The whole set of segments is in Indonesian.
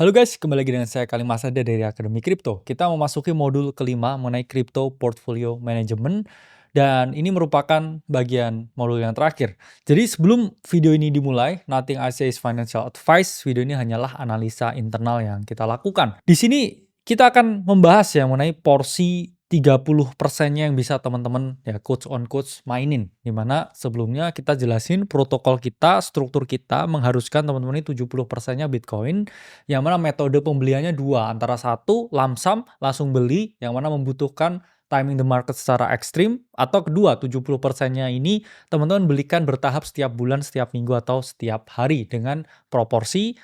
Halo guys, kembali lagi dengan saya Kalim Masada dari Akademi Kripto. Kita memasuki modul kelima mengenai Crypto Portfolio Management dan ini merupakan bagian modul yang terakhir. Jadi sebelum video ini dimulai, nothing I say is financial advice. Video ini hanyalah analisa internal yang kita lakukan. Di sini kita akan membahas ya mengenai porsi 30%-nya yang bisa teman-teman ya quotes on quotes mainin. Dimana sebelumnya kita jelasin protokol kita, struktur kita mengharuskan teman-teman ini 70%-nya Bitcoin, yang mana metode pembeliannya dua, antara satu lump sum langsung beli yang mana membutuhkan timing the market secara ekstrim, atau kedua 70%-nya ini teman-teman belikan bertahap setiap bulan, setiap minggu, atau setiap hari dengan proporsi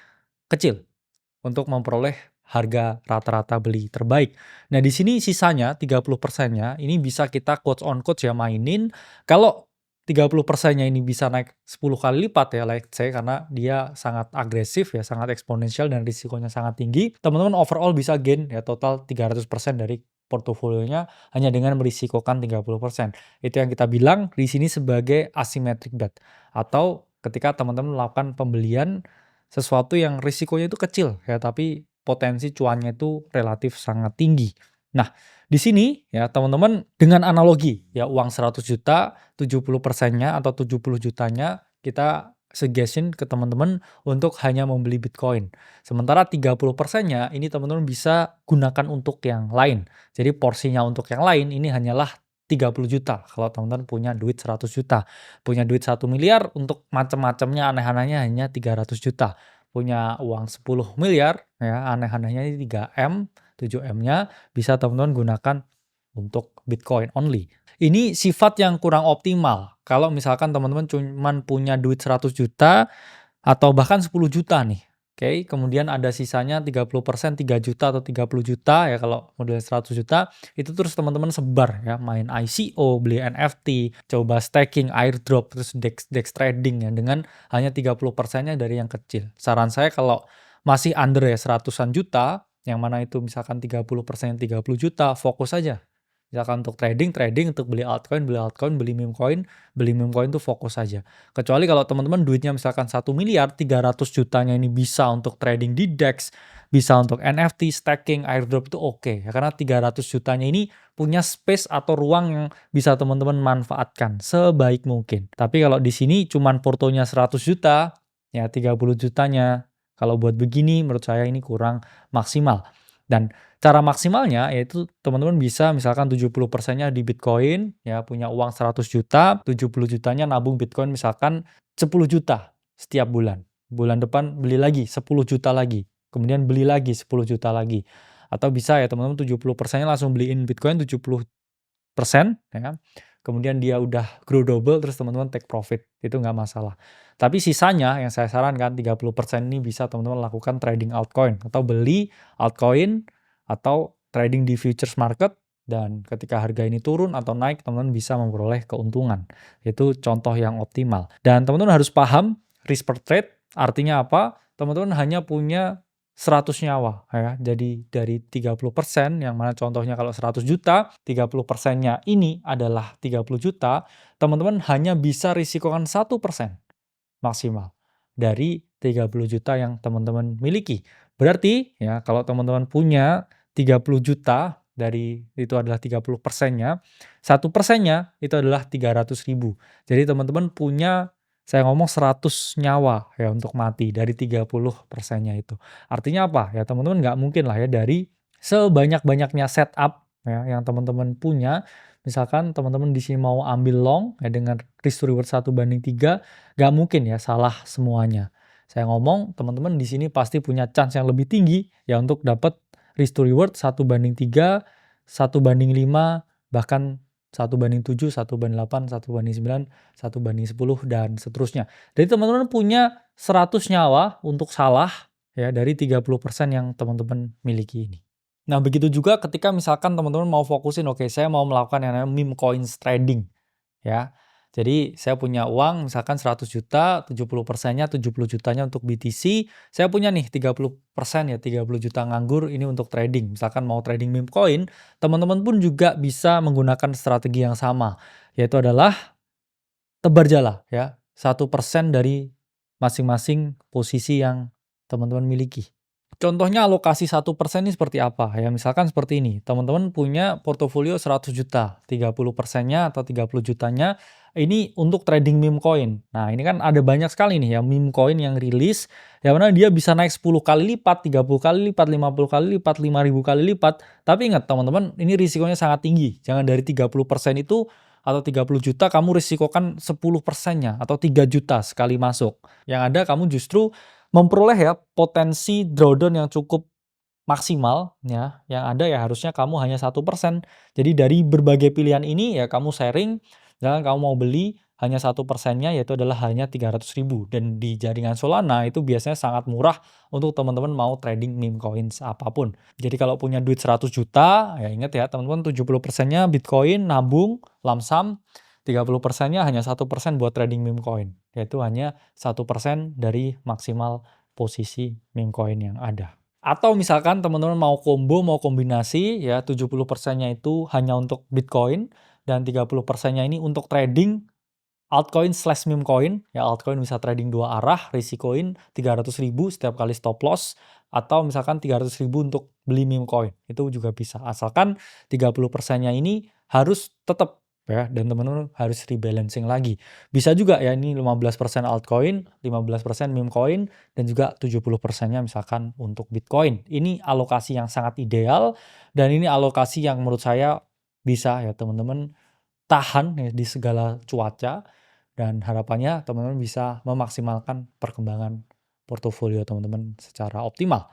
kecil untuk memperoleh harga rata-rata beli terbaik. Nah, di sini sisanya 30%-nya ini bisa kita quotes on quotes ya mainin. Kalau 30%-nya ini bisa naik 10 kali lipat ya, let's say, karena dia sangat agresif ya, sangat eksponensial dan risikonya sangat tinggi. Teman-teman overall bisa gain ya total 300% dari portofolionya hanya dengan merisikokan 30%. Itu yang kita bilang di sini sebagai asymmetric bet. Atau ketika teman-teman melakukan pembelian sesuatu yang risikonya itu kecil ya, tapi potensi cuannya itu relatif sangat tinggi. Nah, di sini ya teman-teman dengan analogi ya uang 100 juta, 70%-nya atau 70 jutanya kita suggestion ke teman-teman untuk hanya membeli Bitcoin. Sementara 30%-nya ini teman-teman bisa gunakan untuk yang lain. Jadi porsinya untuk yang lain ini hanyalah 30 juta kalau teman-teman punya duit 100 juta. Punya duit 1 miliar untuk macam-macamnya aneh-anehnya hanya 300 juta. Punya uang 10 miliar ya aneh-anehnya ini 3M, 7M-nya bisa teman-teman gunakan untuk Bitcoin only. Ini sifat yang kurang optimal. Kalau misalkan teman-teman cuman punya duit 100 juta atau bahkan 10 juta nih. Oke, kemudian ada sisanya 30%, 3 juta atau 30 juta ya kalau model 100 juta, itu terus teman-teman sebar ya, main ICO, beli NFT, coba staking, airdrop, terus DEX trading ya dengan hanya 30%-nya dari yang kecil. Saran saya kalau masih under ya seratusan juta, yang mana itu misalkan 30% 30 juta, fokus aja. Misalkan untuk trading, untuk beli altcoin, beli meme coin tuh fokus aja. Kecuali kalau teman-teman duitnya misalkan 1 miliar, 300 jutanya ini bisa untuk trading di DEX, bisa untuk NFT, staking, airdrop itu oke. Ya, karena 300 jutanya ini punya space atau ruang yang bisa teman-teman manfaatkan sebaik mungkin. Tapi kalau di sini cuman portonya 100 juta, ya 30 jutanya, kalau buat begini menurut saya ini kurang maksimal. Dan cara maksimalnya yaitu teman-teman bisa misalkan 70%-nya di Bitcoin, ya punya uang 100 juta, 70 jutanya nabung Bitcoin misalkan 10 juta setiap bulan. Bulan depan beli lagi 10 juta lagi, kemudian beli lagi 10 juta lagi. Atau bisa ya teman-teman 70%-nya langsung beliin Bitcoin 70%, ya. Kemudian dia udah grow double terus teman-teman take profit, itu nggak masalah. Tapi sisanya yang saya sarankan 30% ini bisa teman-teman lakukan trading altcoin atau beli altcoin atau trading di futures market, dan ketika harga ini turun atau naik teman-teman bisa memperoleh keuntungan. Itu contoh yang optimal. Dan teman-teman harus paham risk per trade artinya apa? Teman-teman hanya punya 100 nyawa ya. Jadi dari 30% yang mana contohnya kalau 100 juta, 30%-nya ini adalah 30 juta, teman-teman hanya bisa risikokan 1% maksimal dari 30 juta yang teman-teman miliki. Berarti ya kalau teman-teman punya 30 juta dari itu adalah 30%-nya, 1%-nya itu adalah 300.000. Jadi teman-teman punya, saya ngomong 100 nyawa ya untuk mati dari 30%-nya itu. Artinya apa? Ya teman-teman nggak mungkin lah ya dari sebanyak-banyaknya setup ya yang teman-teman punya, misalkan teman-teman di sini mau ambil long ya dengan risk to reward 1:3, nggak mungkin ya salah semuanya. Saya ngomong teman-teman di sini pasti punya chance yang lebih tinggi ya untuk dapat risk to reward 1:3, 1:5, bahkan 1:7, 1:8, 1:9, 1:10, dan seterusnya. Jadi teman-teman punya 100 nyawa untuk salah ya dari 30% yang teman-teman miliki ini. Nah, begitu juga ketika misalkan teman-teman mau fokusin, oke saya mau melakukan yang namanya meme coins trading ya. Jadi saya punya uang misalkan 100 juta, 70%-nya, 70 jutanya untuk BTC. Saya punya nih 30% ya, 30 juta nganggur ini untuk trading. Misalkan mau trading meme coin, teman-teman pun juga bisa menggunakan strategi yang sama. Yaitu adalah tebar jala ya, 1% dari masing-masing posisi yang teman-teman miliki. Contohnya alokasi 1% ini seperti apa? Ya misalkan seperti ini, teman-teman punya portofolio 100 juta, 30%-nya atau 30 jutanya ini untuk trading meme coin. Nah, ini kan ada banyak sekali nih ya meme coin yang rilis, yang mana dia bisa naik 10 kali lipat, 30 kali lipat, 50 kali lipat, 5.000 kali lipat. Tapi ingat teman-teman, ini risikonya sangat tinggi. Jangan dari 30% itu atau 30 juta kamu risikokan 10%-nya atau 3 juta sekali masuk. Yang ada kamu justru memperoleh ya potensi drawdown yang cukup maksimal ya, yang ada ya harusnya kamu hanya 1%. Jadi dari berbagai pilihan ini ya kamu sharing, misalkan kamu mau beli hanya 1%-nya yaitu adalah hanya 300.000 dan di jaringan Solana itu biasanya sangat murah untuk teman-teman mau trading meme coins apapun. Jadi kalau punya duit 100 juta, ya ingat ya teman-teman 70%-nya Bitcoin, nabung, lump sum, 30%-nya hanya 1% buat trading meme coin, yaitu hanya 1% dari maksimal posisi meme coin yang ada. Atau misalkan teman-teman mau combo, mau kombinasi ya 70%-nya itu hanya untuk Bitcoin dan 30%-nya ini untuk trading altcoin slash meme coin. Ya altcoin bisa trading dua arah, risikoin 300.000 setiap kali stop loss atau misalkan 300.000 untuk beli meme coin. Itu juga bisa. Asalkan 30%-nya ini harus tetap ya dan teman-teman harus rebalancing lagi. Bisa juga ya ini 15% altcoin, 15% meme coin dan juga 70%-nya misalkan untuk Bitcoin. Ini alokasi yang sangat ideal dan ini alokasi yang menurut saya bisa ya teman-teman tahan ya di segala cuaca dan harapannya teman-teman bisa memaksimalkan perkembangan portofolio teman-teman secara optimal.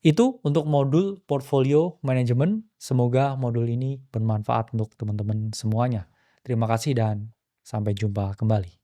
Itu untuk modul portfolio manajemen. Semoga modul ini bermanfaat untuk teman-teman semuanya. Terima kasih dan sampai jumpa kembali.